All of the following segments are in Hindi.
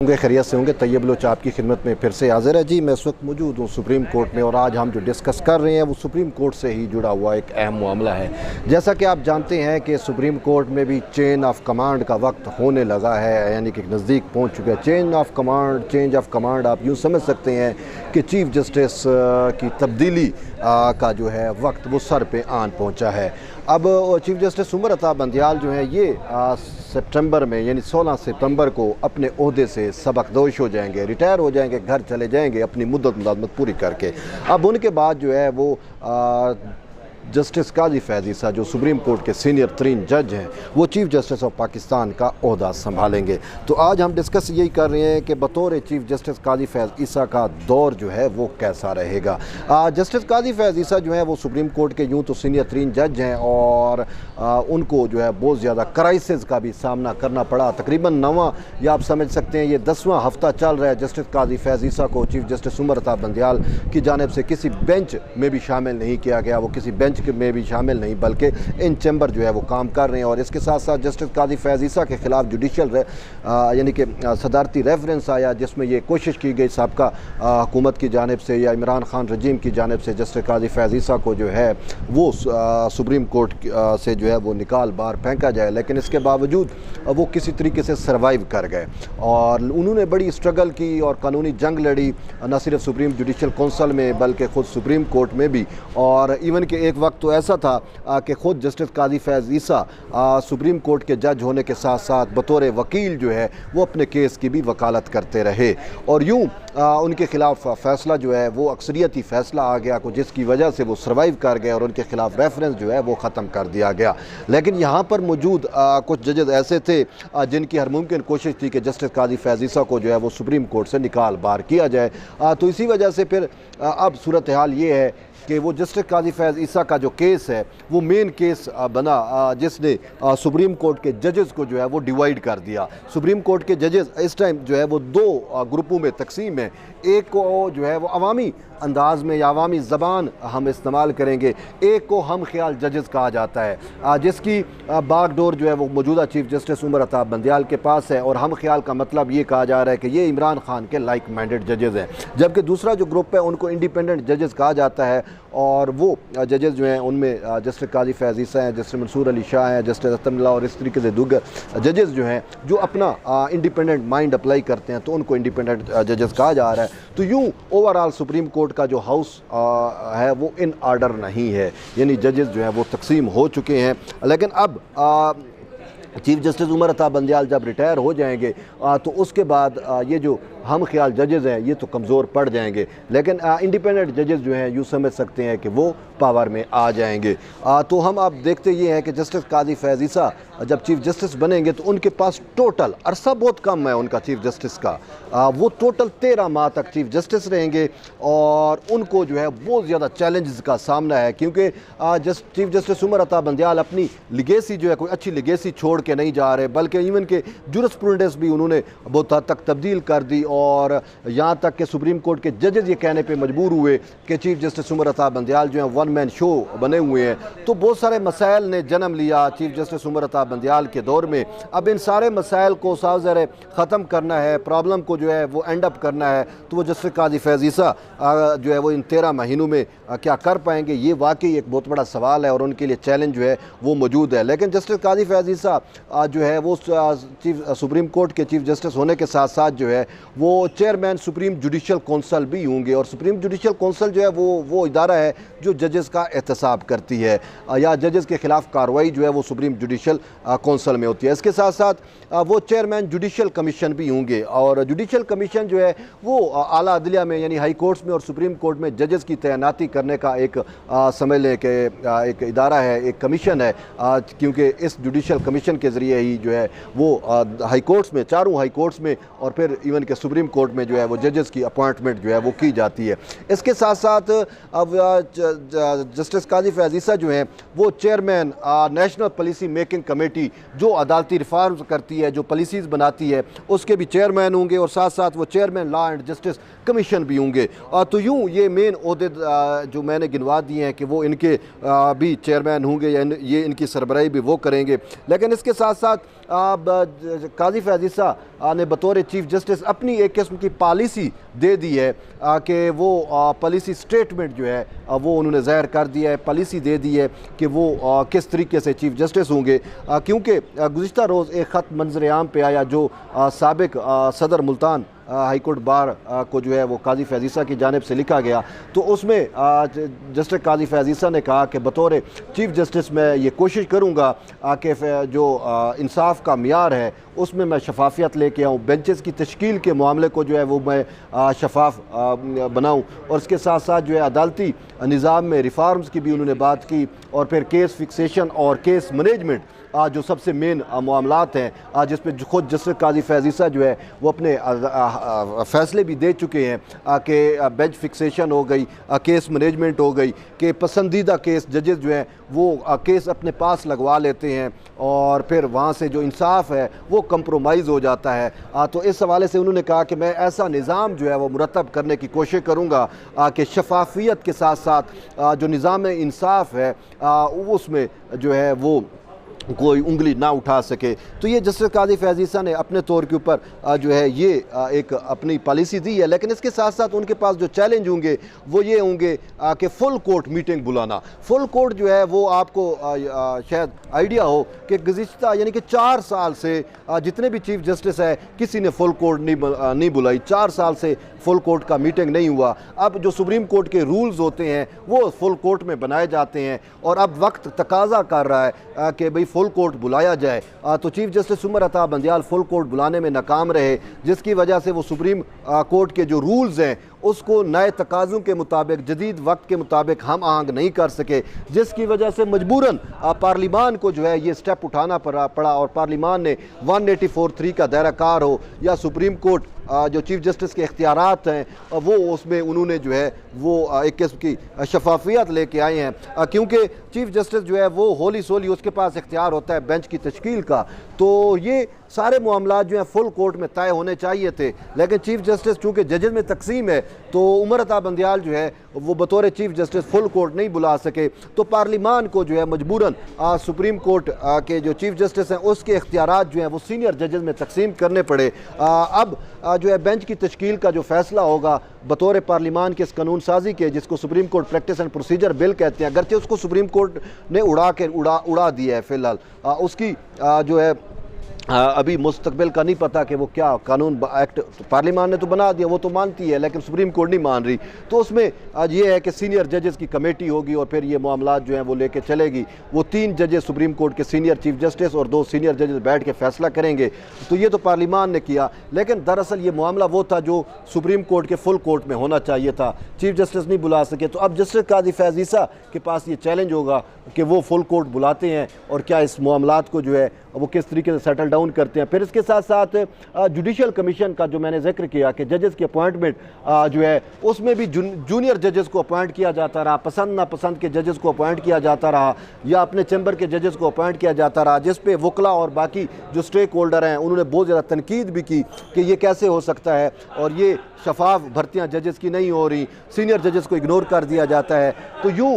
होंगे, खैरियत से होंगे। तैयब बलोच आपकी खिदमत में फिर से हाजिर है जी। मैं इस वक्त मौजूद हूँ सुप्रीम कोर्ट में और आज हम जो डिस्कस कर रहे हैं वो सुप्रीम कोर्ट से ही जुड़ा हुआ एक अहम मामला है। जैसा कि आप जानते हैं कि सुप्रीम कोर्ट में भी चेन ऑफ कमांड का वक्त होने लगा है, यानी कि नज़दीक पहुँच चुका है। चेंज ऑफ कमांड आप यूँ समझ सकते हैं कि चीफ जस्टिस की तब्दीली का जो है वक्त वो सर पे आन पहुँचा है। अब चीफ जस्टिस उमर अता बंदियाल जो है ये सितंबर में यानी 16 सितंबर को अपने ओहदे से सबकदोश हो जाएंगे, रिटायर हो जाएंगे, घर चले जाएंगे अपनी मुद्दत मुलाजमत पूरी करके। अब उनके बाद जो है वो जस्टिस काजी फैज़ ईसा जो सुप्रीम कोर्ट के सीनियर तरीन जज हैं वो चीफ जस्टिस ऑफ पाकिस्तान का ओहदा संभालेंगे। तो आज हम डिस्कस यही कर रहे हैं कि बतौर चीफ जस्टिस काजी फैज़ ईसा का दौर जो है वो कैसा रहेगा। जस्टिस काजी फैज़ ईसा जो है वो सुप्रीम कोर्ट के यूँ तो सीनियर तरीन जज हैं और उनको जो है बहुत ज़्यादा क्राइसिस का भी सामना करना पड़ा। तकरीबन 9वां या आप समझ सकते हैं ये 10वां हफ्ता चल रहा है जस्टिस काजी फैज़ ईसा को चीफ जस्टिस उमर अता बंदियाल की जानिब से किसी बेंच में भी शामिल नहीं किया गया, वो किसी बेंच में भी शामिल नहीं बल्कि इन चैम्बर जो है वो काम कर रहे हैं। और इसके साथ साथ जस्टिस काजी फैज़ ईसा के खिलाफ जुडिशल यानी कि सदारती रेफरेंस आया जिसमें ये कोशिश की गई सबका हुकूमत की जानिब से या इमरान खान रजीम की जानिब से जस्टिस काजी फैज़ ईसा को जो है वो सुप्रीम कोर्ट से जो है वो निकाल बाहर फेंका जाए, लेकिन इसके बावजूद वो किसी तरीके से सर्वाइव कर गए और उन्होंने बड़ी स्ट्रगल की और कानूनी जंग लड़ी, न सिर्फ सुप्रीम जुडिशल कौंसल में बल्कि ख़ुद सुप्रीम कोर्ट में भी। और इवन के एक वक्त तो ऐसा था कि ख़ुद जस्टिस काजी फैज़ ईसा सुप्रीम कोर्ट के जज होने के साथ साथ बतौर वकील जो है वो अपने केस की भी वकालत करते रहे और यूँ उनके ख़िलाफ़ फ़ैसला जो है वो अक्सरियती फ़ैसला आ गया को जिसकी वजह से वो सर्वाइव कर गए और उनके ख़िलाफ़ रेफरेंस जो है वो ख़त्म कर दिया गया। लेकिन यहाँ पर मौजूद कुछ जजेस ऐसे थे जिनकी हर मुमकिन कोशिश थी कि जस्टिस काजी फैज़ ईसा को जो है वो सुप्रीम कोर्ट से निकाल बाहर किया जाए। तो इसी वजह से फिर अब सूरत हाल ये है कि वो जस्टिस काजी फैज़ ईसा का जो केस है वो मेन केस बना जिसने सुप्रीम कोर्ट के जजेस को जो है वो डिवाइड कर दिया। सुप्रीम कोर्ट के जजेस इस टाइम जो है वो दो ग्रुपों में तकसीम है। एक को जो है वो अवामी अंदाज में या अवामी ज़बान हम इस्तेमाल करेंगे, एक को हम ख्याल जजेस कहा जाता है जिसकी बागडोर जो है वो मौजूदा चीफ जस्टिस उमर अता बंदियाल के पास है। और हम ख्याल का मतलब ये कहा जा रहा है कि ये इमरान खान के लाइक माइंडेड जजेस हैं, जबकि दूसरा जो ग्रुप है उनको इंडिपेंडेंट जजेस कहा जाता है और वो जजेस जो हैं उनमें जस्टिस काजी फैज़ ईसा हैं, जस्टिस मंसूर अली शाह हैं, जस्टिस अतमुल्लाह और इस तरीके से दीगर जजेस जो हैं जो अपना इंडिपेंडेंट माइंड अप्लाई करते हैं तो उनको इंडिपेंडेंट जजेस कहा जा रहा है। तो यूँ ओवरऑल सुप्रीम कोर्ट का जो हाउस है वो इन आर्डर नहीं है, यानी जजेस जो हैं वो तकसीम हो चुके हैं। लेकिन अब चीफ जस्टिस उमर अता बंदियाल जब रिटायर हो जाएंगे तो उसके बाद ये जो हम ख्याल जजेस हैं ये तो कमज़ोर पड़ जाएंगे, लेकिन इंडिपेंडेंट जजेस जो हैं यूँ समझ सकते हैं कि वो पावर में आ जाएंगे। तो हम आप देखते ये हैं कि जस्टिस काजी फैज़ ईसा जब चीफ जस्टिस बनेंगे तो उनके पास टोटल अरसा बहुत कम है उनका चीफ जस्टिस का, वो टोटल 13 माह तक चीफ जस्टिस रहेंगे और उनको जो है बहुत ज़्यादा चैलेंजेस का सामना है क्योंकि चीफ जस्टिस उमर अता बंदियाल अपनी लिगेसी जो है कोई अच्छी लिगेसी छोड़ के नहीं जा रहे, बल्कि इवन के जुरिस्प्रूडेंस भी उन्होंने बहुत हद तक तब्दील कर दी और यहाँ तक कि सुप्रीम कोर्ट के जजेस ये कहने पे मजबूर हुए कि चीफ जस्टिस उमर अता बंदियाल जो हैं वन मैन शो बने हुए हैं। तो बहुत सारे मसाइल ने जन्म लिया चीफ जस्टिस उमर अता बंदियाल के दौर में। अब इन सारे मसाइल को साफ ज़ाहिर ख़त्म करना है, प्रॉब्लम को जो है वो एंड अप करना है, तो वो जस्टिस काजी फैज़ ईसा जो है वो इन 13 महीनों में क्या कर पाएंगे, ये वाकई एक बहुत बड़ा सवाल है और उनके लिए चैलेंज जो है वो मौजूद है। लेकिन जस्टिस काजी फैज़ ईसा जो है वो सुप्रीम कोर्ट के चीफ जस्टिस होने के साथ साथ जो है वो चेयरमैन सुप्रीम जुडिशल कौंसल भी होंगे और सुप्रीम जुडिशल कौंसल जो है वो इदारा है जो जजेस का एहतसाब करती है या जजेस के ख़िलाफ़ कार्रवाई जो है वो सुप्रीम जुडिशल कौंसल में होती है। इसके साथ साथ वो चेयरमैन जुडिशल कमीशन भी होंगे और जुडिशल कमीशन जो है वो आला अदलिया में यानी हाई कोर्ट्स में और सुप्रीम कोर्ट में जजेस की तैनाती करने का एक समझ लें कि एक इदारा है, एक कमीशन है, क्योंकि इस जुडिशल कमीशन के ज़रिए ही जो है वो हाई कोर्ट्स में, चारों हाई कोर्ट्स में और फिर इवन के सुप्रीम कोर्ट में जो है वो जजेस की अपॉइंटमेंट जो है वो की जाती है। इसके साथ साथ अब जस्टिस काजी फैज़ ईसा जो हैं वो chairman national policy making committee जो अदालती रिफॉर्म्स करती है, जो पॉलिसीज़ बनाती है, उसके भी चेयरमैन होंगे और साथ साथ वो chairman law and justice commission भी होंगे। तो यूँ ये मेन ओहदे जो मैंने गिनवा दिए हैं कि वो इनके भी चेयरमैन होंगे या ये इनकी सरबराही भी वो करेंगे। लेकिन इसके साथ साथ काजी फैज़ ईसा ने बतौर चीफ जस्टिस अपनी एक किस्म की पॉलिसी दे दी है कि वो पॉलिसी स्टेटमेंट जो है वो उन्होंने ज़ाहिर कर दिया है, पॉलिसी दे दी है कि वो किस तरीके से चीफ जस्टिस होंगे। क्योंकि गुज़िश्ता रोज़ एक ख़त मंजर आम पे आया जो साबिक सदर मुल्तान हाई कोर्ट बार को जो है वो काजी फैज़ ईसा की जानिब से लिखा गया, तो उसमें जस्टिस काजी फैज़ ईसा ने कहा कि बतौर चीफ जस्टिस मैं ये कोशिश करूँगा कि जो इंसाफ का मियार है उसमें मैं शफाफियत लेके आऊँ, बेंचेस की तश्कील के मामले को जो है वो मैं शफाफ बनाऊँ, और इसके साथ साथ जो है अदालती निज़ाम में रिफॉर्म्स की भी उन्होंने बात की, और फिर केस फिक्सेशन और केस मैनेजमेंट जो सबसे मेन मामलात हैं जिसमें खुद जस्टिस काजी फैज़ ईसा जो है वो अपने फ़ैसले भी दे चुके हैं कि बेंच फिक्सेशन हो गई, केस मैनेजमेंट हो गई, कि पसंदीदा केस जजेस जो हैं वो केस अपने पास लगवा लेते हैं और फिर वहाँ से जो इंसाफ है वो कंप्रोमाइज़ हो जाता है। तो इस हवाले से उन्होंने कहा कि मैं ऐसा निज़ाम जो है वो मुरतब करने की कोशिश करूँगा कि शफाफियत के साथ साथ जो निज़ाम इंसाफ है उसमें जो है वो कोई उंगली ना उठा सके। तो ये जस्टिस काजी फैज़ ईसा ने अपने तौर के ऊपर जो है ये एक अपनी पॉलिसी दी है। लेकिन इसके साथ साथ उनके पास जो चैलेंज होंगे वो ये होंगे कि फुल कोर्ट मीटिंग बुलाना। फुल कोर्ट जो है वो आपको शायद आइडिया हो कि गुज़िश्ता यानी कि 4 साल से जितने भी चीफ जस्टिस है किसी ने फुल कोर्ट नहीं बुलाई, 4 साल से फुल कोर्ट का मीटिंग नहीं हुआ। अब जो सुप्रीम कोर्ट के रूल्स होते हैं वो फुल कोर्ट में बनाए जाते हैं और अब वक्त तकाजा कर रहा है कि भाई फुल कोर्ट बुलाया जाए। तो chief justice Umar Ata Bandial full court बुलाने में नाकाम रहे, जिसकी वजह से वो सुप्रीम कोर्ट के जो रूल्स हैं उसको नए तकाज़ों के मुताबिक, जदीद वक्त के मुताबिक हम आहंग नहीं कर सके, जिसकी वजह से मजबूरन पार्लिमान को जो है ये स्टेप उठाना पड़ा और पार्लिमान ने 184(3) का दायरा कार हो या सुप्रीम कोर्ट जो चीफ जस्टिस के इख्तियारात हैं वो उसमें उन्होंने जो है वो एक किस्म की शफाफियत लेके आए हैं। क्योंकि चीफ जस्टिस जो है वो होली सोली उसके पास इख्तियार होता है बेंच की तश्कील का, तो ये सारे मामला जो हैं फुल कोर्ट में तय होने चाहिए थे। लेकिन चीफ जस्टिस चूँकि जजेस में तकसीम है तो उमर अता बंदियाल जो है वो बतौर चीफ जस्टिस फुल कोर्ट नहीं बुला सके, तो पार्लिमान को जो है मजबूरन सुप्रीम कोर्ट के जो चीफ जस्टिस हैं उसके इख्तियारात जो हैं वो सीनियर जजेस में तकसीम करने पड़े। अब जो है बेंच की तश्कील का जो फैसला होगा बतौर पार्लिमान के इस कानून साजी के, जिसको supreme court practice and procedure bill कहते हैं, अगरचे उसको सुप्रीम कोर्ट ने उड़ा दिया है फ़िलहाल, उसकी जो है अभी मुस्तकबिल का नहीं पता कि वो क्या कानून एक्ट पार्लिमान ने तो बना दिया, वो तो मानती है लेकिन सुप्रीम कोर्ट नहीं मान रही। तो उसमें आज ये है कि सीनियर जजेस की कमेटी होगी और फिर ये मामला जो हैं वो लेके चलेगी। वो 3 जजेस सुप्रीम कोर्ट के सीनियर चीफ जस्टिस और 2 सीनियर जजेस बैठ के फैसला करेंगे। तो ये तो पार्लिमान ने किया, लेकिन दरअसल ये मामला वो था जो सुप्रीम कोर्ट के फुल कोर्ट में होना चाहिए था, चीफ जस्टिस नहीं बुला सके। तो अब जस्टिस काजी फैज़ ईसा के पास ये चैलेंज होगा कि वो फुल कोर्ट बुलाते हैं और क्या इस मामलात को जो है वो किस तरीके से सेटल डाउन करते हैं। फिर इसके साथ साथ जुडिशल कमीशन का जो मैंने जिक्र किया कि जजेस की अपॉइंटमेंट जो है उसमें भी जूनियर जजेस को अपॉइंट किया जाता रहा, पसंद नापसंद के जजेस को अपॉइंट किया जाता रहा या अपने चैम्बर के जजेस को अपॉइंट किया जाता रहा, जिस पे वकला और बाकी जो स्टेक होल्डर हैं उन्होंने बहुत ज़्यादा तनकीद भी की कि ये कैसे हो सकता है और ये शफाफ भर्तियाँ जजेस की नहीं हो रही, सीनियर जजेस को इग्नोर कर दिया जाता है। तो यूँ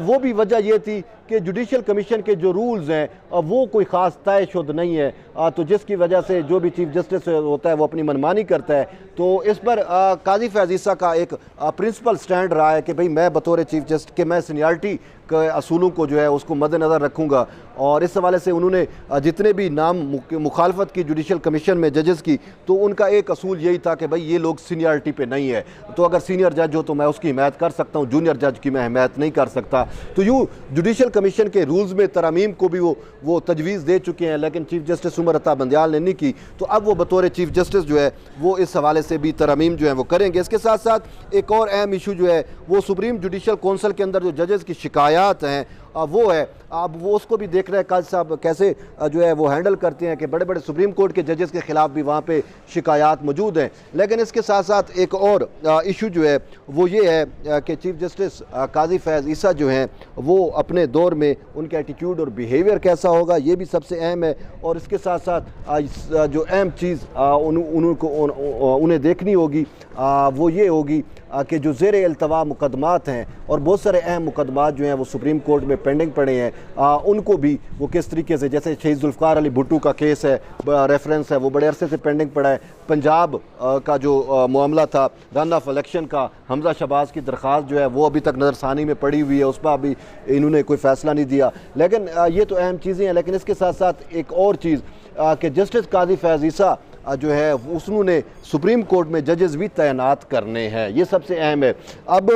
वो भी वजह ये थी कि जुडिशल कमीशन के जो रूल्स हैं वो कोई ख़ास तयशुदा नहीं है, तो जिसकी वजह से जो भी चीफ जस्टिस होता है वो अपनी मनमानी करता है। तो इस पर काजी फैज़ ईसा का एक प्रिंसिपल स्टैंड रहा है कि भाई मैं बतौर चीफ जस्टिस के मैं सीनियरिटी के असूलों को जो है उसको मद्देनज़र रखूँगा, और इस हवाले से उन्होंने जितने भी नाम मुखालफत की जुडिशल कमीशन में जजेस की, तो उनका एक असूल यही था कि भाई ये लोग सीनियरिटी पे नहीं है, तो अगर सीनियर जज हो तो मैं उसकी हिमायत कर सकता हूँ, जूनियर जज की मैं हिमायत नहीं कर सकता। तो यूँ जुडिशल कमीशन के रूल्स में तरमीम को भी वो तजवीज़ दे चुके हैं, लेकिन चीफ जस्टिस उमर अता बंदियाल ने नहीं की। तो अब वो बतौर चीफ जस्टिस जो है वो इस हवाले से भी तरमीम जो है वो करेंगे। इसके साथ साथ एक और अहम इशू जो है वो सुप्रीम जुडिशल कौंसिल के अंदर जो जजेस की शिकायत हैं वो है, अब वो उसको भी देख रहे हैं काजी साहब कैसे जो है वो हैंडल करते हैं कि बड़े बड़े सुप्रीम कोर्ट के जजेस के ख़िलाफ़ भी वहाँ पे शिकायत मौजूद हैं। लेकिन इसके साथ साथ एक और इशू जो है वो ये है कि चीफ जस्टिस काजी फैज़ ईसा जो हैं वो अपने दौर में उनके एटीट्यूड और बिहेवियर कैसा होगा, ये भी सबसे अहम है। और इसके साथ साथ जो अहम चीज़ उन्हें देखनी होगी वो ये होगी कि जो ज़ेर अल्तवा मुकदमात हैं और बहुत सारे अहम मुकदमात जो हैं वो सुप्रीम कोर्ट में पेंडिंग पड़े हैं, उनको भी वो किस तरीके से, जैसे शहीद जुल्फ़िकार अली भुट्टो का केस है, रेफरेंस है, वो बड़े अरसे से पेंडिंग पड़ा है। पंजाब का जो मामला था रन ऑफ इलेक्शन का, हमजा शहबाज की दरख्वास्त जो है वो अभी तक नज़रसानी में पड़ी हुई है, उस पर अभी इन्होंने कोई फ़ैसला नहीं दिया। लेकिन ये तो अहम चीज़ें हैं। लेकिन इसके साथ साथ एक और चीज़ कि जस्टिस काजी फैज़ ईसा जो है उसने सुप्रीम कोर्ट में जजेस भी तैनात करने हैं, ये सबसे अहम है। अब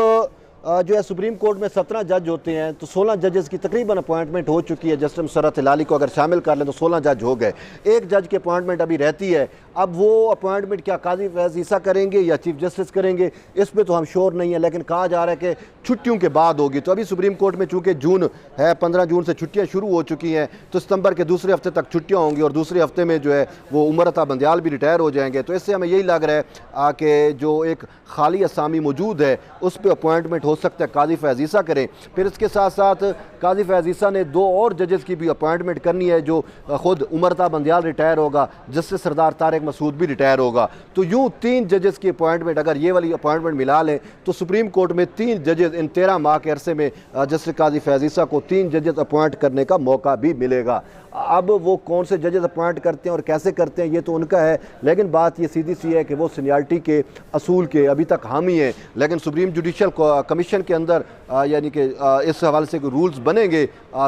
जो है सुप्रीम कोर्ट में 17 जज होते हैं, तो 16 जजेस की तकरीबन अपॉइंटमेंट हो चुकी है। जस्टिस मुसर्रत हिलाली को अगर शामिल कर लें तो 16 जज हो गए। एक जज की अपॉइंटमेंट अभी रहती है। अब वो अपॉइंटमेंट क्या काजी फैज़ ईसा करेंगे या चीफ जस्टिस करेंगे, इस पर तो हम श्योर नहीं है। लेकिन कहा जा रहा है कि छुट्टियों के बाद होगी। तो अभी सुप्रीम कोर्ट में चूँकि जून है, 15 जून से छुट्टियाँ शुरू हो चुकी हैं, तो सितंबर के दूसरे हफ्ते तक छुट्टियाँ होंगी और दूसरे हफ्ते में जो है वो उमर अता बंदयाल भी रिटायर हो जाएंगे। तो इससे हमें यही लग रहा है कि जो एक खाली असामी मौजूद है उस पर अपॉइंटमेंट हो सकता है काजी फैज़ ईसा करें। फिर इसके साथ साथ काजी फैज़ ईसा ने 2 और जजेस की भी अपॉइंटमेंट करनी है, जो खुद उमर अता बंदयाल रिटायर होगा, जस्टिस सरदार तारिक मसूद भी रिटायर होगा। तो यूँ 3 जजेस की अपॉइंटमेंट, अगर ये वाली अपॉइंटमेंट मिला लें तो सुप्रीम कोर्ट में 3 जजेस इन 13 माह के अरसे में जस्टिस काजी फैज़ ईसा को 3 जजेस अपॉइंट करने का मौका भी मिलेगा। अब वो कौन से जजेस अपॉइंट करते हैं और कैसे करते हैं ये तो उनका है। लेकिन बात ये सीधी सी है कि वो सीनियरिटी के असूल के अभी तक हामी हैं। लेकिन सुप्रीम जुडिशल कमीशन के अंदर यानी कि इस हवाले से रूल्स बनेंगे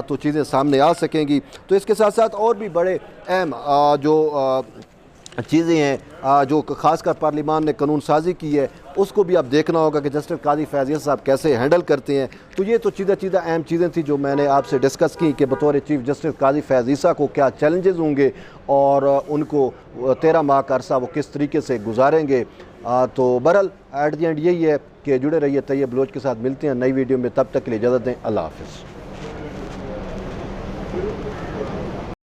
तो चीज़ें सामने आ सकेंगी। तो इसके साथ साथ और भी बड़े अहम जो चीज़ें हैं जो ख़ासकर पार्लिमान ने कानून साजी की है, उसको भी अब देखना होगा कि जस्टिस काजी फैज़ ईसा साहब कैसे हैंडल करते हैं। तो ये तो चीज़ा अहम चीज़ें थी जो मैंने आपसे डिस्कस की कि बतौर चीफ जस्टिस काजी फैज़ ईसा को क्या चैलेंजेस होंगे और उनको 13 माह का अरसा वो किस तरीके से गुजारेंगे। तो बहरहाल एट द एंड यही है कि जुड़े रहिए तैयब बलोच के साथ। मिलते हैं नई वीडियो में, तब तक के लिए इजाज़त दें। अल्लाह हाफ़िज़।